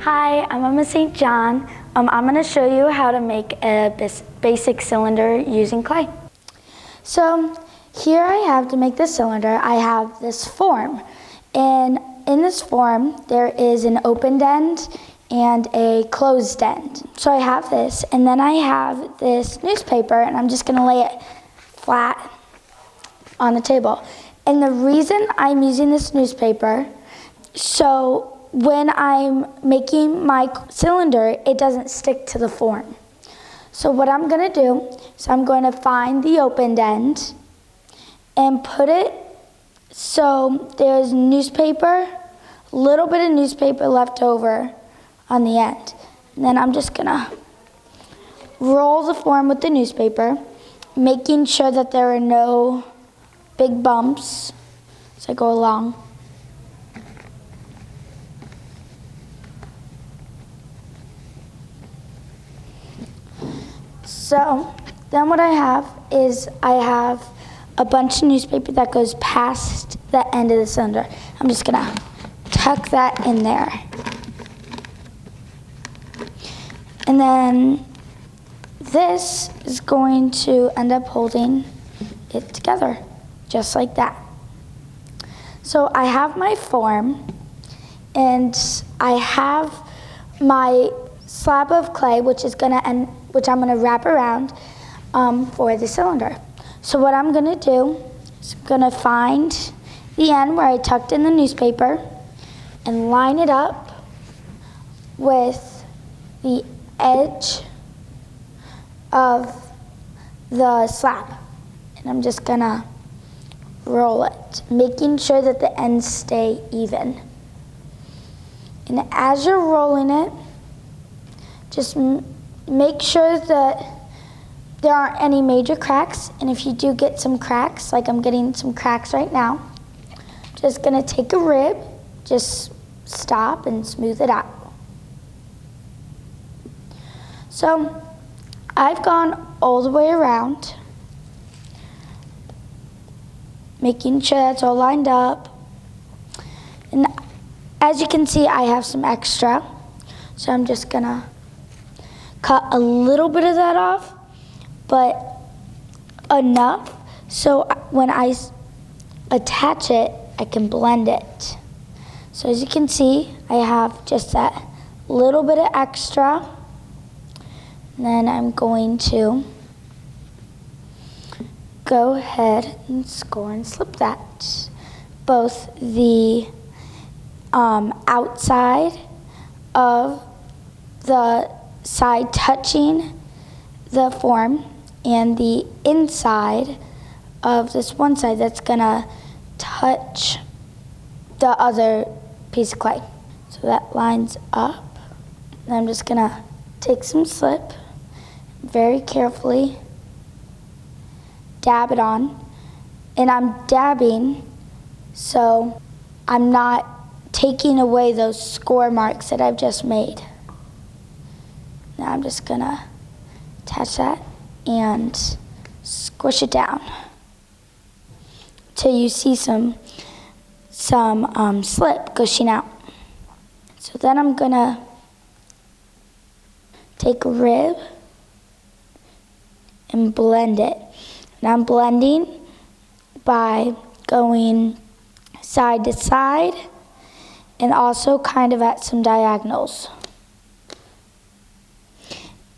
Hi, I'm Emma St. John. I'm going to show you how to make a basic cylinder using clay. So here I have, to make this cylinder, I have this form. And in this form, there is an opened end and a closed end. So I have this, and then I have this newspaper, and I'm just going to lay it flat on the table. And the reason I'm using this newspaper, so when I'm making my cylinder, it doesn't stick to the form. So what I'm going to do is I'm going to find the opened end and put it so there's newspaper, a little bit of newspaper left over on the end. And then I'm just going to roll the form with the newspaper, making sure that there are no big bumps as I go along. So then what I have is I have a bunch of newspaper that goes past the end of the cylinder. I'm just going to tuck that in there. And then this is going to end up holding it together, just like that. So I have my form, and I have my slab of clay, which I'm going to wrap around for the cylinder. So what I'm going to do is I'm going to find the end where I tucked in the newspaper and line it up with the edge of the slab. And I'm just going to roll it, making sure that the ends stay even. And as you're rolling it, just make sure that there aren't any major cracks, and if you do get some cracks, like I'm getting some cracks right now, just gonna take a rib, just stop and smooth it out. So I've gone all the way around, making sure that's all lined up. And as you can see, I have some extra, so I'm just gonna cut a little bit of that off, but enough so when I attach it, I can blend it. So as you can see, I have just that little bit of extra. And then I'm going to go ahead and score and slip that. Both the outside of the side touching the form and the inside of this one side that's gonna touch the other piece of clay. So that lines up. And I'm just gonna take some slip, very carefully dab it on. And I'm dabbing so I'm not taking away those score marks that I've just made. Now I'm just gonna attach that and squish it down till you see some slip gushing out. So then I'm gonna take a rib and blend it. And I'm blending by going side to side and also kind of at some diagonals.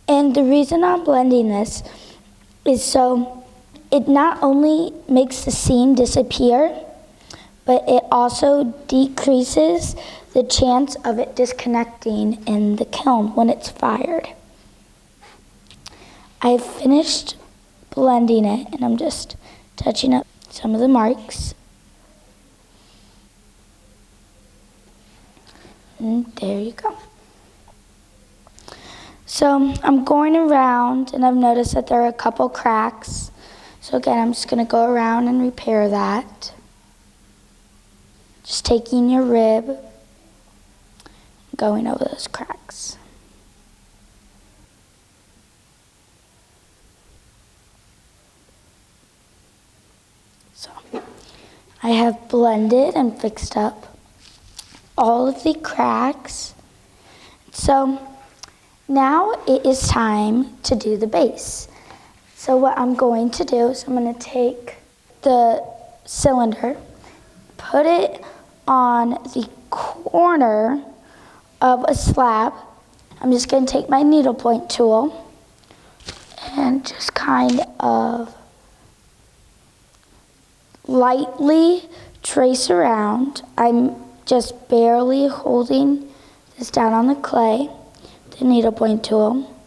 And the reason I'm blending this is so it not only makes the seam disappear, but it also decreases the chance of it disconnecting in the kiln when it's fired. I've finished blending it, and I'm just touching up some of the marks. And there you go. So I'm going around, and I've noticed that there are a couple cracks. So again, I'm just going to go around and repair that. Just taking your rib, going over those cracks. So I have blended and fixed up all of the cracks. So now it is time to do the base. So what I'm going to do is I'm going to take the cylinder, put it on the corner of a slab. I'm just going to take my needlepoint tool and just kind of lightly trace around. I'm just barely holding this down on the clay, the needlepoint tool,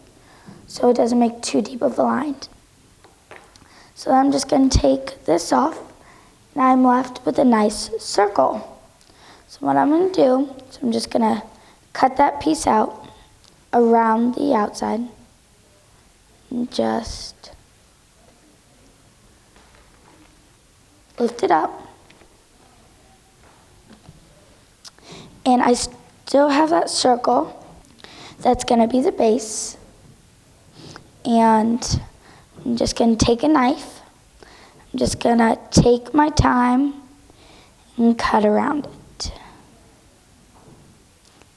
so it doesn't make too deep of a line. So I'm just going to take this off, and I'm left with a nice circle. So what I'm going to do is I'm just going to cut that piece out around the outside and just lift it up. And I still have that circle. That's going to be the base. And I'm just going to take a knife. I'm just going to take my time and cut around it.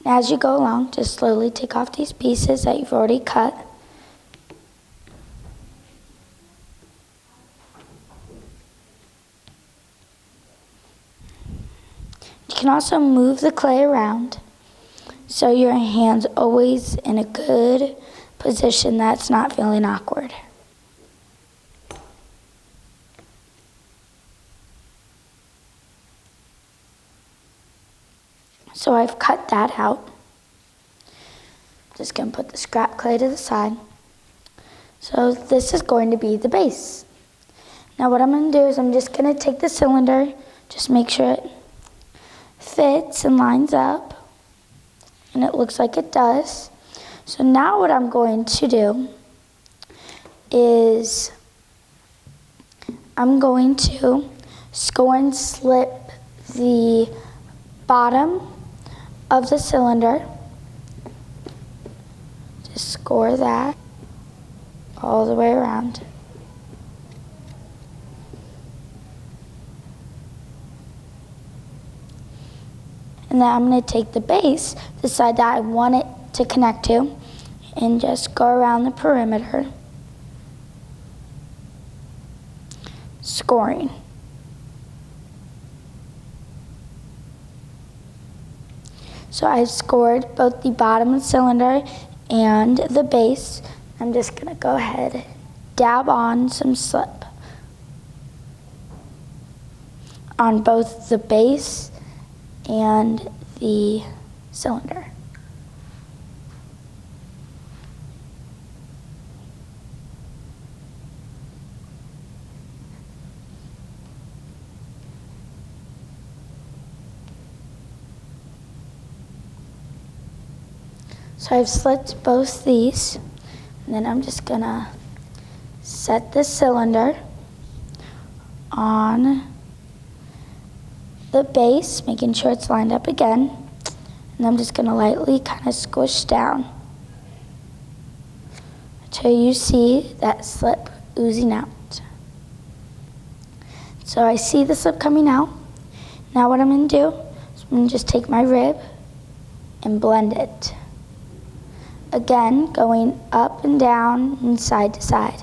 And as you go along, just slowly take off these pieces that you've already cut. You can also move the clay around so your hand's always in a good position that's not feeling awkward. So I've cut that out. Just going to put the scrap clay to the side. So this is going to be the base. Now what I'm going to do is I'm just going to take the cylinder, just make sure it fits and lines up, and it looks like it does. So now what I'm going to do is I'm going to score and slip the bottom of the cylinder. Just score that all the way around. And then I'm going to take the base, the side that I want it to connect to, and just go around the perimeter, scoring. So I've scored both the bottom of the cylinder and the base. I'm just going to go ahead and dab on some slip on both the base and the cylinder. So I've slit both these, and then I'm just gonna set the cylinder on the base, making sure it's lined up again, and I'm just gonna lightly kind of squish down until you see that slip oozing out. So I see the slip coming out. Now what I'm gonna do is I'm gonna just take my rib and blend it. Again, going up and down and side to side.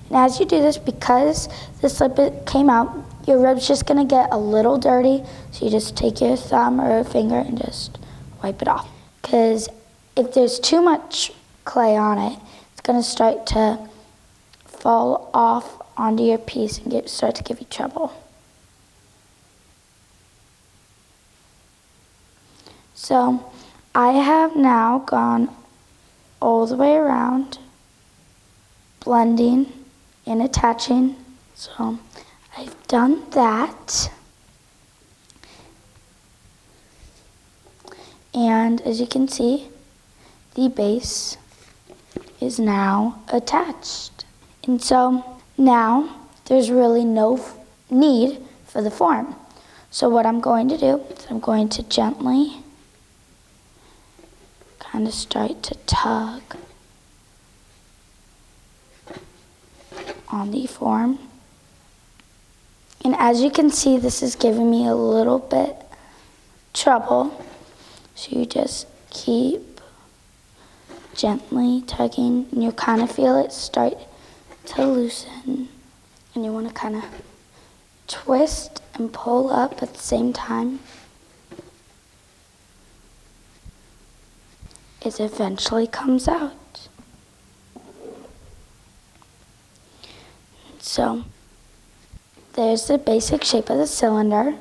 And as you do this, because the slip came out, your rib's just gonna get a little dirty, so you just take your thumb or a finger and just wipe it off. Because if there's too much clay on it, it's gonna start to fall off onto your piece and start to give you trouble. So I have now gone all the way around, blending and attaching. So I've done that. And as you can see, the base is now attached. And so now there's really no need for the form. So what I'm going to do is I'm going to gently kind of start to tug on the form. And as you can see, this is giving me a little bit trouble. So you just keep gently tugging, and you kind of feel it start to loosen. And you want to kind of twist and pull up at the same time. It eventually comes out. So there's the basic shape of the cylinder.